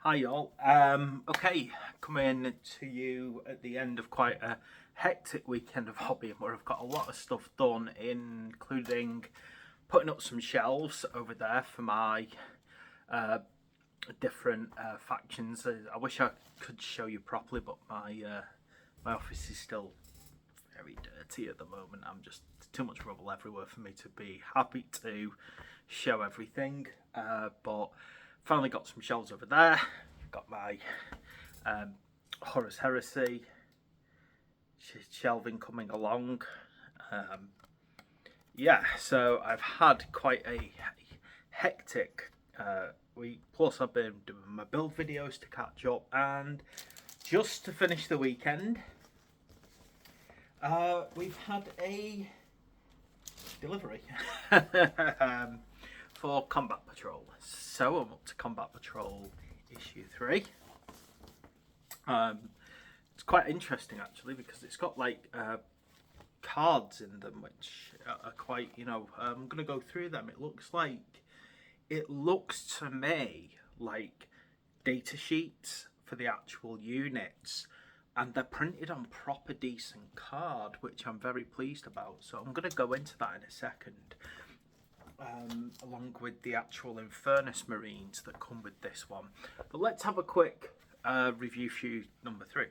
Hi y'all. Okay, coming to you at the end of quite a hectic weekend of hobbying where I've got a lot of stuff done, including putting up some shelves over there for my uh, different factions. I wish I could show you properly, but my office is still very dirty at the moment. I'm just too much rubble everywhere for me to be happy to show everything. But finally got some shelves over there. Got my um, Horus Heresy shelving coming along. Um, yeah, so I've had quite a hectic week. Plus, I've been doing my build videos to catch up, and just to finish the weekend, we've had a delivery for Combat Patrol. So I'm up to Combat Patrol issue 3. It's quite interesting actually because it's got like cards in them which are quite, I'm going to go through them. It looks to me like data sheets for the actual units, and they're printed on proper decent card, which I'm very pleased about. So I'm going to go into that in a second, along with the actual Infernus Marines that come with this one. But let's have a quick review for you, number 3.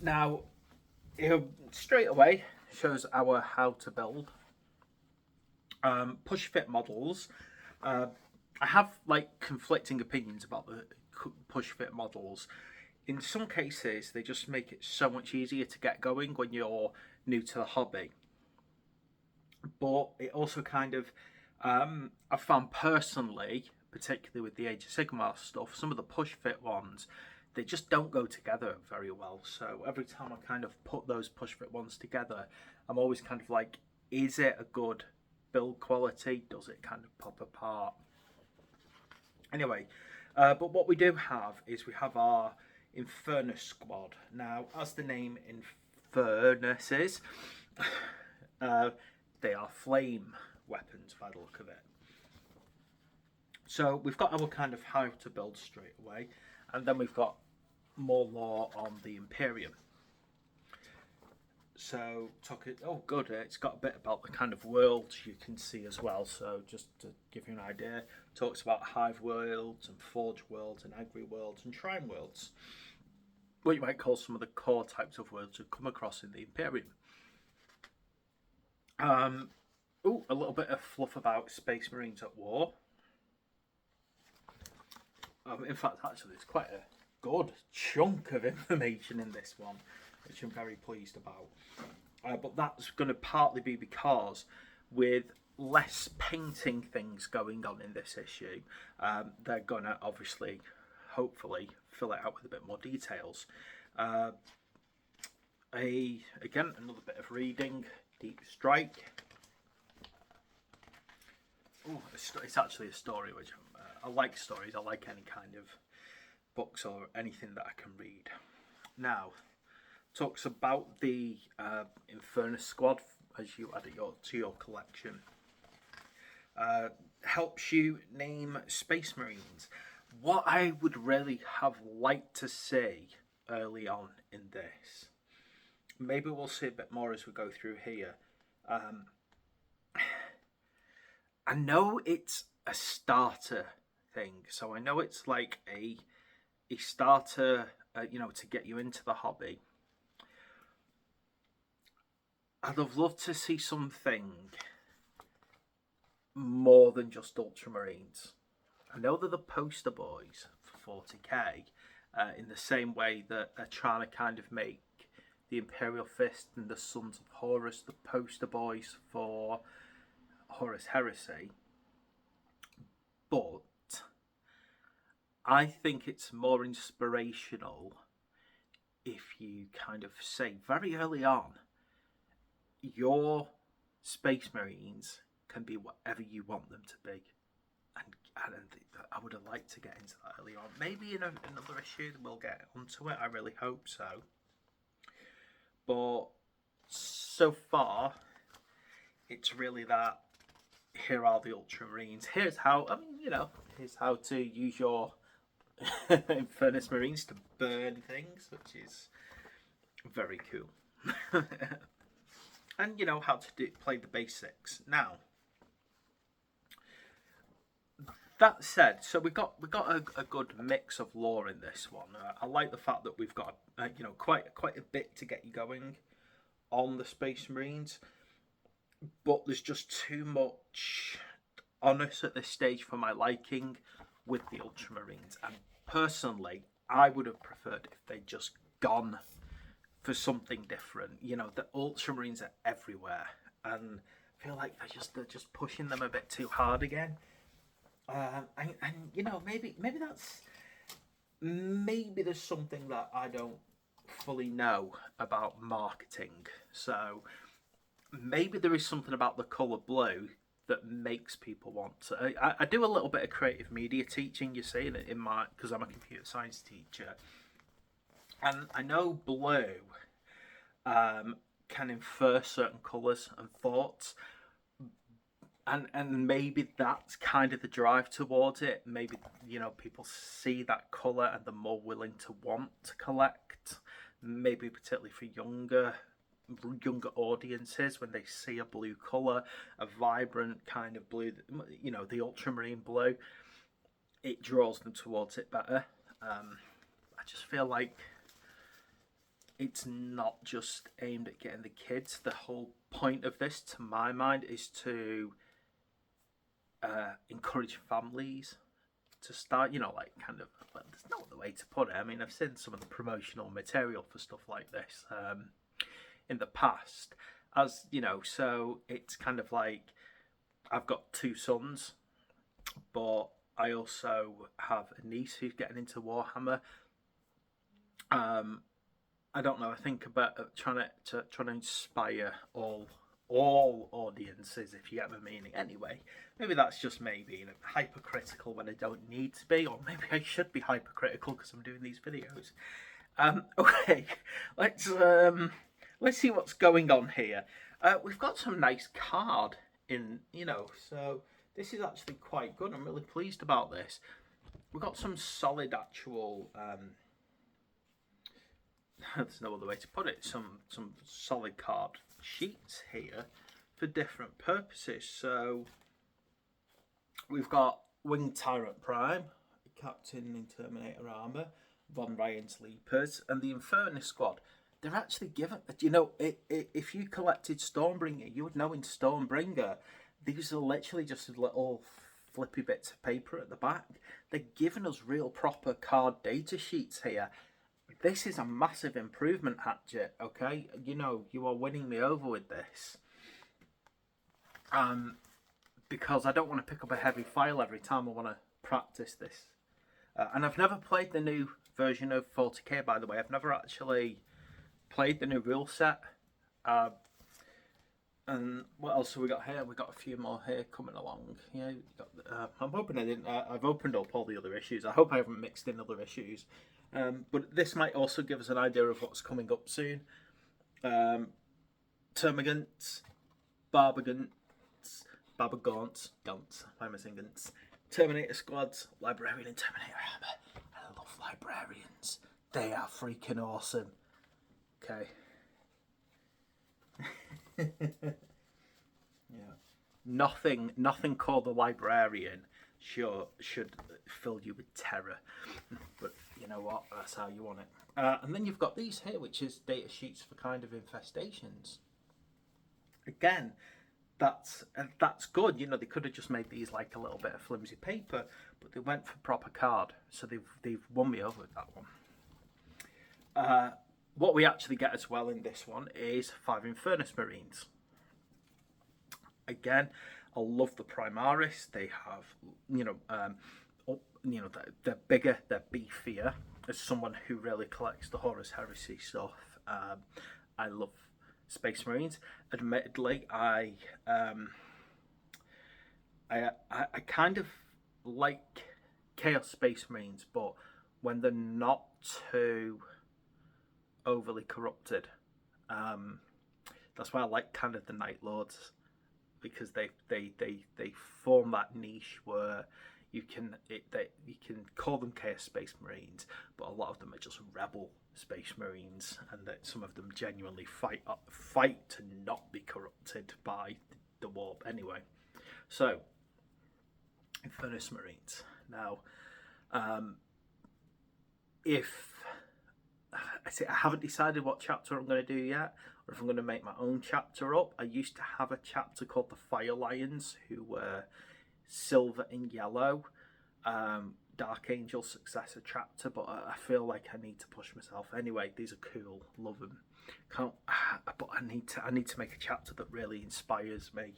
Now, straight away shows our how to build push fit models. I have like conflicting opinions about the push fit models. In some cases, they just make it so much easier to get going when you're new to the hobby. But it also kind of, I found personally, particularly with the Age of Sigmar stuff, some of the push fit ones, they just don't go together very well. So every time I kind of put those push fit ones together, I'm always kind of like, is it a good build quality? Does it kind of pop apart? Anyway, but what we do have is we have our Infernus squad. Now, as the name Infernus is, they are flame weapons by the look of it. So we've got our kind of how to build straight away, and then we've got more lore on the Imperium. So good, it's got a bit about the kind of worlds you can see as well. So just to give you an idea, it talks about hive worlds and forge worlds and agri worlds and shrine worlds, what you might call some of the core types of worlds you come across in the Imperium. A little bit of fluff about Space Marines at war. In fact, actually, there's quite a good chunk of information in this one, which I'm very pleased about. But that's going to partly be because with less painting things going on in this issue, they're going to obviously, hopefully, fill it out with a bit more details. Again, another bit of reading, Deep Strike. Ooh, it's actually a story, which I like stories. I like any kind of books or anything that I can read. Now, talks about the Infernus squad as you add it to your collection. Helps you name Space Marines. What I would really have liked to see early on in this, maybe we'll see a bit more as we go through here. I know it's a starter thing, so I know it's like a starter, to get you into the hobby. I'd have loved to see something more than just Ultramarines. I know they're the poster boys for 40k, in the same way that they're trying to kind of make the Imperial Fist and the Sons of Horus the poster boys for Horus Heresy. But I think it's more inspirational if you kind of say very early on, your Space Marines can be whatever you want them to be. And I would have liked to get into that early on. Maybe in another issue we'll get onto it. I really hope so. But so far, it's really that here are the Ultramarines. Here's how, here's how to use your Infernus Marines to burn things, which is very cool. And how to play the basics. Now, that said, so we got a good mix of lore in this one. I like the fact that we've got quite a bit to get you going on the Space Marines, but there's just too much on us at this stage for my liking with the Ultramarines. And personally, I would have preferred if they'd just gone for something different. The Ultramarines are everywhere, and I feel like they're just pushing them a bit too hard again. Maybe there's something that I don't fully know about marketing. So maybe there is something about the colour blue that makes people want to. I do a little bit of creative media teaching, you see, because I'm a computer science teacher, and I know blue can infer certain colours and thoughts. And maybe that's kind of the drive towards it. Maybe, people see that colour and they're more willing to want to collect. Maybe particularly for younger audiences, when they see a blue colour, a vibrant kind of blue, the ultramarine blue, it draws them towards it better. I just feel like it's not just aimed at getting the kids. The whole point of this, to my mind, is to encourage families to start, there's no other way to put it. I mean, I've seen some of the promotional material for stuff like this in the past, so it's kind of like, I've got 2 sons, but I also have a niece who's getting into Warhammer. I don't know, I think about trying to inspire all audiences, if you get the meaning. Anyway, maybe that's just me being hypercritical when I don't need to be, or maybe I should be hypercritical because I'm doing these videos. Okay, let's see what's going on here. We've got some nice card in, so this is actually quite good. I'm really pleased about this. We've got some solid actual there's no other way to put it, some solid card sheets here for different purposes. So we've got Winged Tyrant Prime, Captain in Terminator armour, Von Ryan's Leapers, and the Infernus squad. They're actually given, if you collected Stormbringer, you would know in Stormbringer, these are literally just little flippy bits of paper at the back. They're giving us real proper card data sheets here. This is a massive improvement, Hatchet, okay? You are winning me over with this. Because I don't want to pick up a heavy file every time I want to practice this. And I've never played the new version of 40k, by the way. I've never actually played the new rule set. And what else have we got here? We've got a few more here coming along. Yeah, I'm hoping I didn't. I've opened up all the other issues. I hope I haven't mixed in other issues. But this might also give us an idea of what's coming up soon. Termagants, Barbagants, why am I saying Gants? Terminator squads, Librarian and Terminator armor. I love Librarians. They are freaking awesome. Okay. Yeah. Nothing called the Librarian should fill you with terror. But you know what? That's how you want it. And then you've got these here, which is data sheets for kind of infestations. Again, that's good. They could have just made these like a little bit of flimsy paper, but they went for proper card, so they've won me over with that one. What we actually get as well in this one is 5 Infernus Marines. Again, I love the Primaris. They have, they're bigger, they're beefier. As someone who really collects the Horus Heresy stuff, I love Space Marines. Admittedly, I kind of like Chaos Space Marines, but when they're not too overly corrupted, that's why I like kind of the Night Lords because they form that niche where you can call them Chaos Space Marines, but a lot of them are just rebel Space Marines, and that some of them genuinely fight to not be corrupted by the warp. Anyway, so Infernus Marines. Now, if I haven't decided what chapter I'm going to do yet, or if I'm going to make my own chapter up. I used to have a chapter called the Fire Lions, who were silver and yellow, Dark Angel successor chapter, but I feel like I need to push myself. Anyway, these are cool, love them. But I need to make a chapter that really inspires me.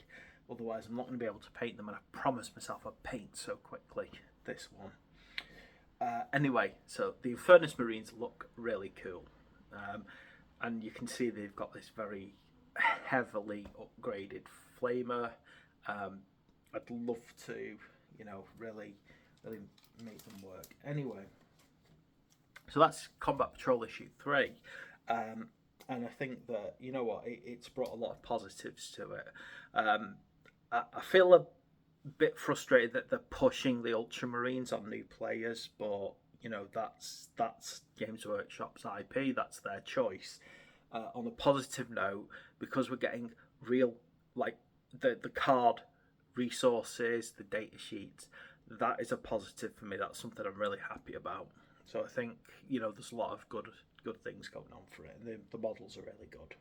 Otherwise, I'm not going to be able to paint them, and I promised myself I'd paint so quickly. This one. Anyway, so the Infernus Marines look really cool, and you can see they've got this very heavily upgraded flamer. I'd love to, really make them work. Anyway, so that's Combat Patrol issue 3, and I think that it's brought a lot of positives to it. I feel a bit frustrated that they're pushing the Ultramarines on new players, but that's Games Workshop's IP, that's their choice. On a positive note, because we're getting real, like the card resources, the data sheets, that is a positive for me. That's something I'm really happy about. So I think there's a lot of good things going on for it, and the models are really good.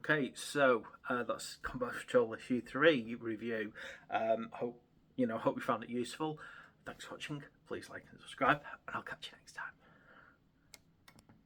Okay, so that's Combat Patrol issue 3 review. Hope you found it useful. Thanks for watching. Please like and subscribe, and I'll catch you next time.